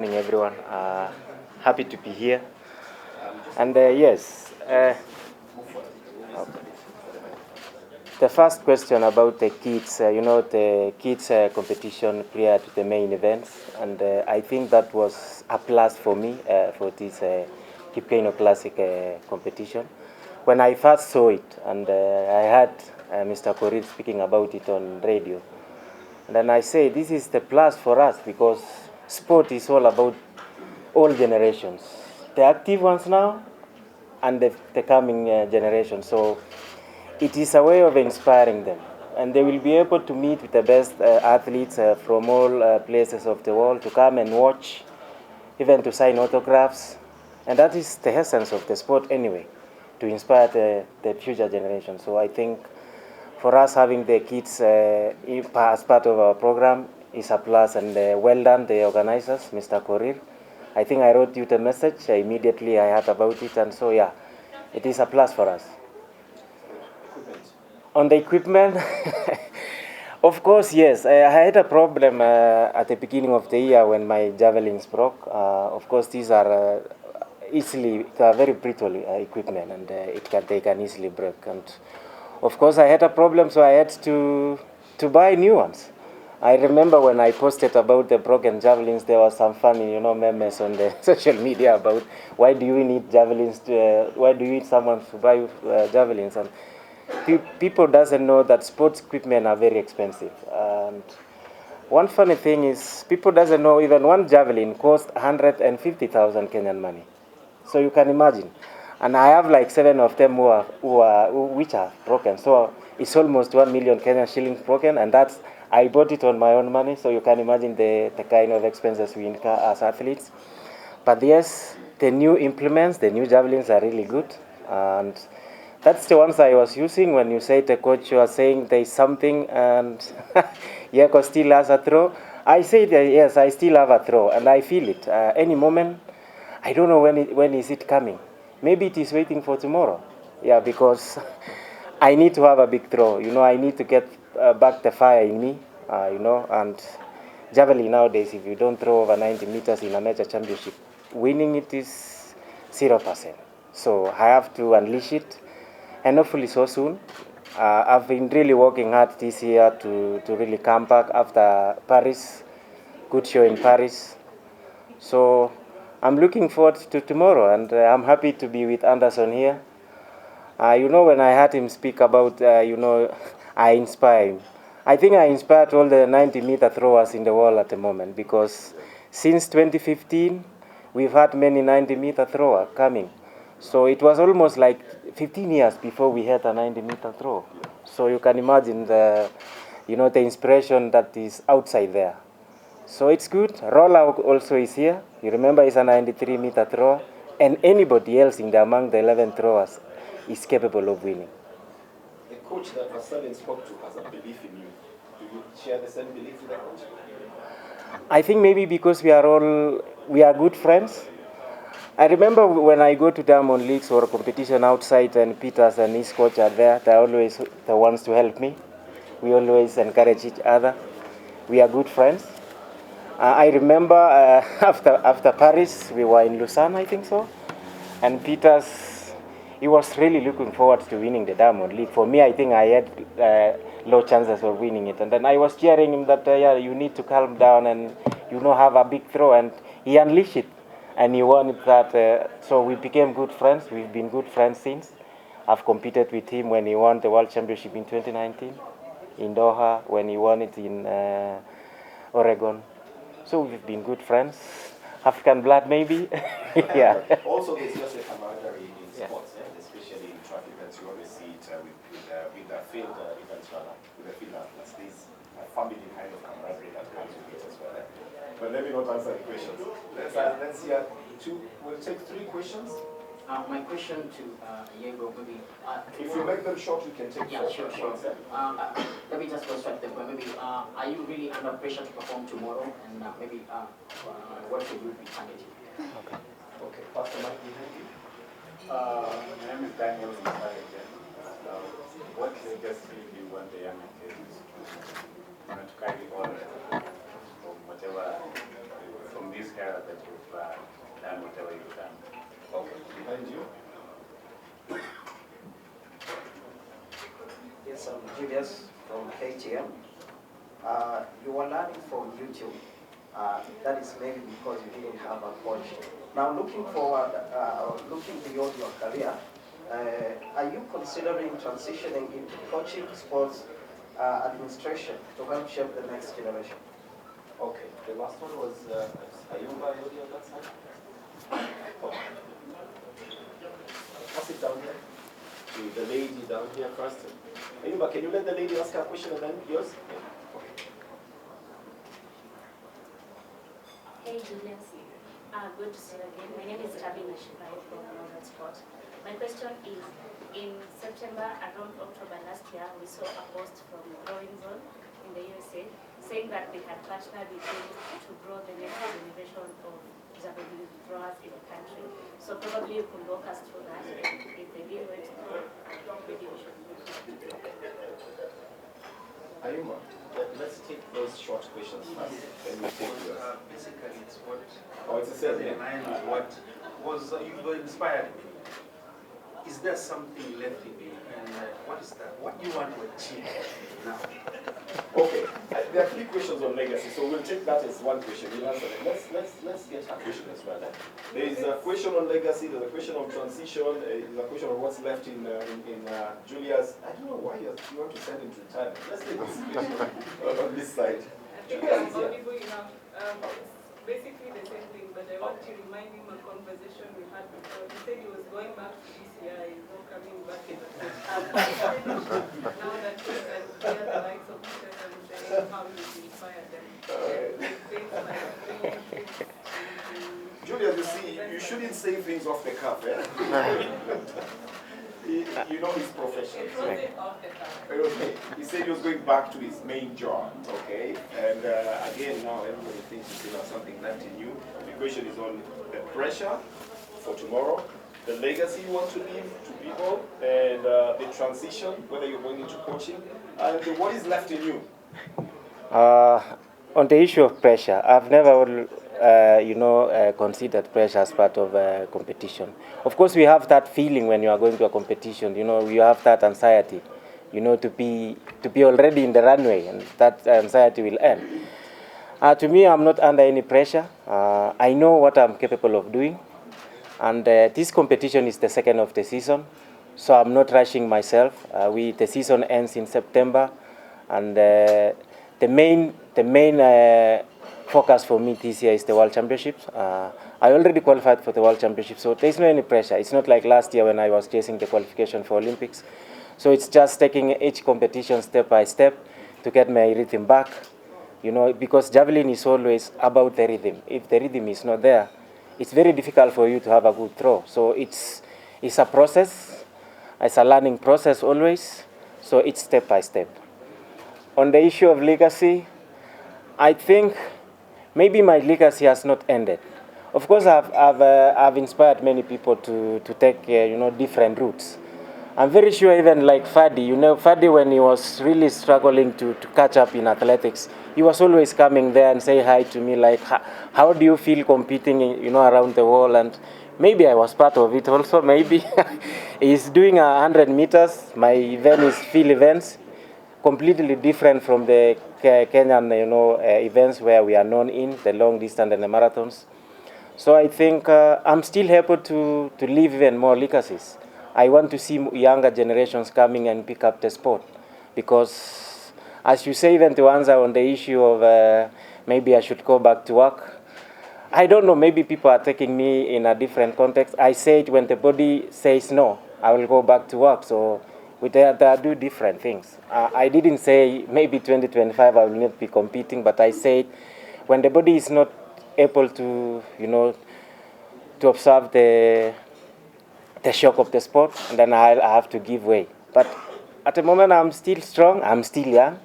Morning, everyone. Happy to be here. And yes, the first question about the kids, the kids competition prior to the main events, and I think that was a plus for me for this Keini Classic competition. When I first saw it, and I heard Mr. Korir speaking about it on radio, and then I say this is the plus for us because sport is all about all generations, the active ones now and the coming generation. So it is a way of inspiring them. And they will be able to meet with the best athletes from all places of the world to come and watch, even to sign autographs. And that is the essence of the sport anyway, to inspire the future generation. So I think for us having the kids as part of our program is a plus, and well done the organizers, Mr. Korir. I think I wrote you the message immediately I heard about it, and so yeah, it is a plus for us. On the equipment, of course, yes. I had a problem at the beginning of the year when my javelins broke. Of course, these are very brittle equipment, and they can easily break. And of course, I had a problem, so I had to buy new ones. I remember when I posted about the broken javelins, there was some funny, memes on the social media about why do you need javelins? Why do you need someone to buy javelins? And people doesn't know that sports equipment are very expensive. And one funny thing is people doesn't know even one javelin costs 150,000 Kenyan money. So you can imagine. And I have like 7 of them which are broken. So it's almost 1 million Kenyan shillings broken, and I bought it on my own money. So you can imagine the kind of expenses we incur as athletes. But yes, the new implements, the new javelins are really good, and that's the ones I was using when you say the coach was saying there is something and Yego still has a throw. I said yes, I still have a throw, and I feel it any moment. I don't know when is it coming. Maybe it is waiting for tomorrow. Yeah, because I need to have a big throw. I need to get back the fire in me. And javelin nowadays, if you don't throw over 90 meters in a major championship, winning it is 0%. So I have to unleash it, and hopefully so soon. I've been really working hard this year to really come back after Paris, good show in Paris. So I'm looking forward to tomorrow, and I'm happy to be with Anderson here. When I heard him speak about, I inspire him. I think I inspired all the 90-meter throwers in the world at the moment, because since 2015, we've had many 90-meter throwers coming. So it was almost like 15 years before we had a 90-meter throw. So you can imagine the inspiration that is outside there. So it's good. Rolla also is here. You remember he's a 93-meter thrower. And anybody else among the 11 throwers is capable of winning. The coach that Vasalin spoke to has a belief in you. Do you share the same belief with the coach? I think maybe because we are good friends. I remember when I go to Diamond Leagues or competition outside, and Peters and his coach are there, they're always the ones to help me. We always encourage each other. We are good friends. I remember after Paris, we were in Lausanne, I think so, and Peters, he was really looking forward to winning the Diamond League. For me, I think I had low chances of winning it, and then I was cheering him that you need to calm down and have a big throw, and he unleashed it, and he won it. So we became good friends. We've been good friends since. I've competed with him when he won the World Championship in 2019 in Doha, when he won it in Oregon. So we've been good friends. African blood, maybe. Yeah. Also, there's just a camaraderie in sports, especially in track events. You always see it with the field events, with the field athletes. There's a family kind of camaraderie that comes with it as well. But let me not answer the questions. Let's hear two. We'll take 3 questions. My question to Yego, maybe. If you make them short, you can take short. Sure. Let me just go straight to the point. Maybe, are you really under pressure to perform tomorrow? And maybe, what should you be targeting? Okay. Pastor Mike, behind you. My name is Daniel Intelligent. What legacy do you want the young kids to carry on from whatever, from this this era that you've done whatever you've done. Okay, behind you. Yes, I'm Julius from KTM. You were learning from YouTube. That is maybe because you didn't have a coach. Now, looking forward, looking beyond your career, are you considering transitioning into coaching, sports administration to help shape the next generation? Okay, the last one was Ayumba Yodi on that side. Oh. Pass it down here to the lady down here first. Ayumba, can you let the lady ask her question and then yours? Okay. Hey Julius, good to see you again. My name is Tabina Shibai from Northern Sport. My question is, in September, around October last year, we saw a post from Rowing Zone in the USA saying that they had partnered with you to grow the next generation of javelin throwers in the country. So probably you could walk us through that, and if they did went through, maybe we should move on. Ayumba, let's take those short questions first. Then we take yours. Basically, it's what It's the same. in line with what was you inspired me. Is there something left in you, and what is that? What do you want to achieve now? Okay, there are 3 questions on legacy, so we'll take that as one question. We'll answer it. Let's get a question as well. There is a question on legacy. There's a question on transition. There's a question on what's left in Julius. I don't know why you want to send him to retirement. Let's take this question on this side. I think I'm audible enough. It's basically the same thing, but I want to remind him a conversation we had before. He said he was going back to DCI, he's not coming back in. Now that he can hear the likes of Peter and saying how he inspired them. Things like Julius, you see, you shouldn't say things off the cuff, eh? You know his profession. it wasn't off the cuff. Okay. He said he was going back to his main job, okay? And again, now everybody thinks you still have something left in you. The question is on the pressure for tomorrow, the legacy you want to leave to people, and the transition, whether you're going into coaching, and what is left in you. On the issue of pressure, I've never, considered pressure as part of a competition. Of course, we have that feeling when you are going to a competition. You have that anxiety, to be already in the runway, and that anxiety will end. To me, I'm not under any pressure. I know what I'm capable of doing, and this competition is the second of the season, so I'm not rushing myself. The season ends in September, and the main focus for me this year is the World Championships. I already qualified for the World Championships, so there's no any pressure. It's not like last year when I was chasing the qualification for Olympics. So it's just taking each competition step by step to get my rhythm back. Because javelin is always about the rhythm. If the rhythm is not there, it's very difficult for you to have a good throw. So it's a process. It's a learning process always. So it's step by step. On the issue of legacy, I think maybe my legacy has not ended. Of course, I've inspired many people to take different routes. I'm very sure even like Fadi, Fadi when he was really struggling to catch up in athletics, he was always coming there and say hi to me like, how do you feel competing around the world? And maybe I was part of it also, maybe. He's doing 100 meters, my event is field events, completely different from the Kenyan events where we are known in, the long distance and the marathons. So I think I'm still able to leave even more legacies. I want to see younger generations coming and pick up the sport. Because, as you say, even to answer on the issue of maybe I should go back to work, I don't know, maybe people are taking me in a different context. I say it when the body says no, I will go back to work. So they do different things. I didn't say maybe 2025 I will not be competing, but I said when the body is not able to, to observe the shock of the sport, and then I have to give way. But at the moment, I'm still strong. I'm still young.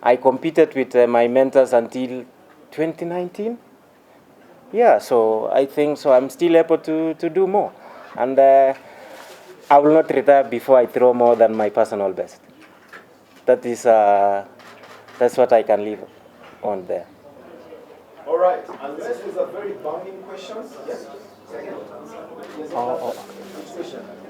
I competed with my mentors until 2019. Yeah, so I think so. I'm still able to do more, and I will not retire before I throw more than my personal best. That's what I can live on there. All right, unless there's a very burning question. Yes? Second. Oh, oh. Which question?